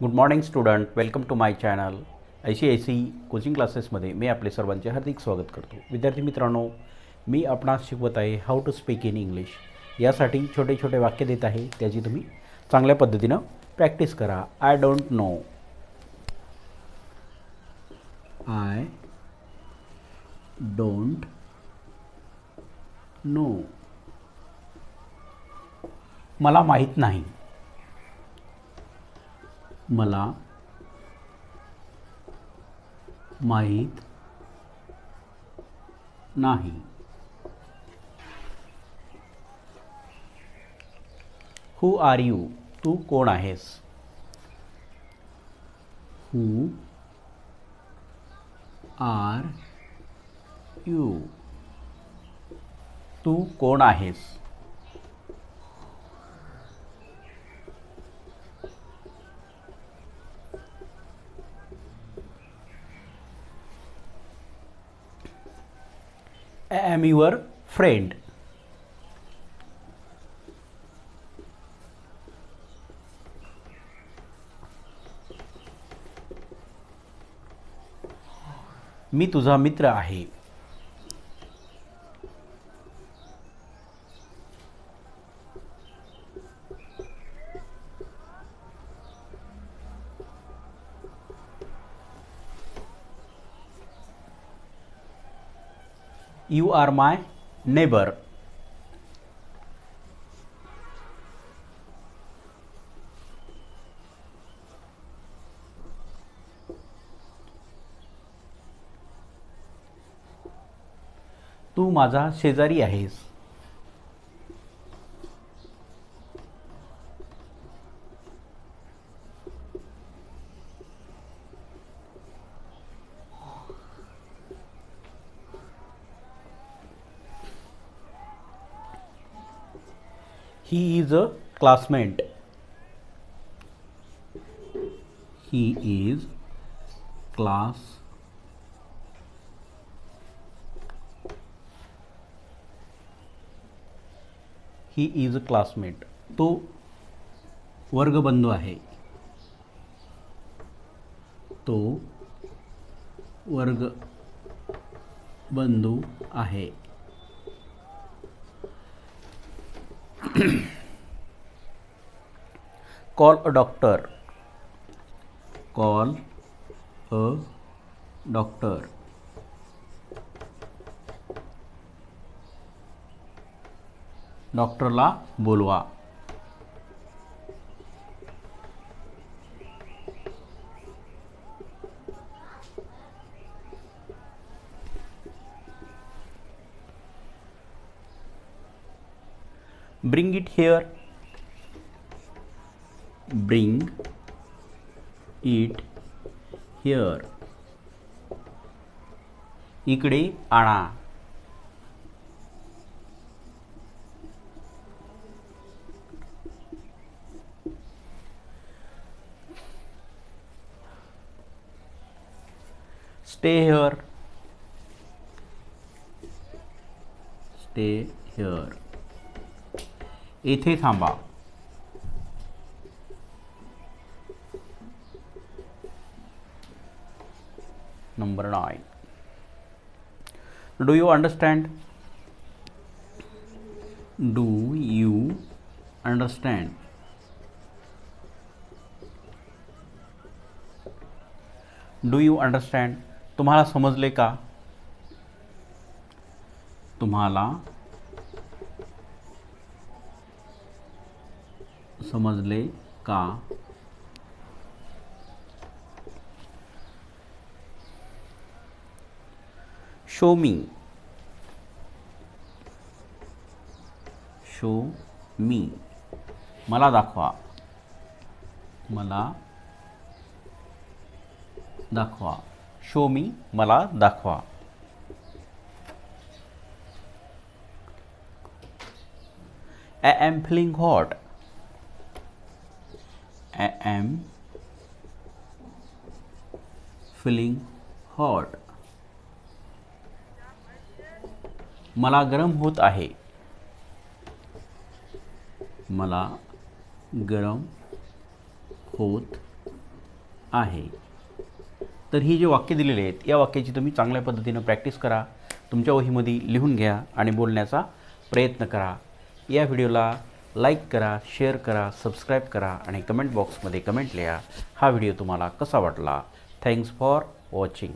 Good morning student, welcome to my channel ICIC coaching क्लासेसमध्ये मी आपले सर्वांचे हार्दिक स्वागत करतो. विद्यार्थी मित्रांनो, मी आपणास शिकवत आहे how to speak in English. यासाठी छोटे छोटे वाक्य देत आहे, त्याची तुम्ही चांगल्या पद्धतीनं प्रॅक्टिस करा. I don't know. I don't know. मला माहीत नाही. मला माहीत नाही. Who are you. तू कोण आहेस. Who are you. तू कोण आहेस. I am your friend. मी तुझा मित्र आहे. You are my neighbor. तू माझा शेजारी आहेस. He is a classmate. He is class. He is a classmate. तो वर्गबंधू आहे. तो वर्गबंधू आहे. Call a doctor. Call a doctor. डॉक्टरला बोलवा. Bring it here. Bring it here. इकडे आणा. Stay here. Stay here. येथे थांबा. Number 9. Do you understand? Do you understand? Do you understand? तुम्हाला समजले का? तुम्हाला समजले का? Show me. Show me. मला दाखवा. मला दाखवा. Show me. मला दाखवा. I am feeling hot. I am feeling hot. मला गरम होत आहे. मला गरम होत आहे. तर ही जी वाक्य दिलेली आहेत या वाक्याची तुम्ही चांगल्या पद्धतीनं प्रॅक्टिस करा, तुमच्या वहीमध्ये लिहून घ्या आणि बोलण्याचा प्रयत्न करा. या व्हिडिओला लाईक करा, शेअर करा, सबस्क्राईब करा आणि कमेंट बॉक्समध्ये कमेंट लिहा. हा व्हिडिओ तुम्हाला कसा वाटला. Thanks for watching.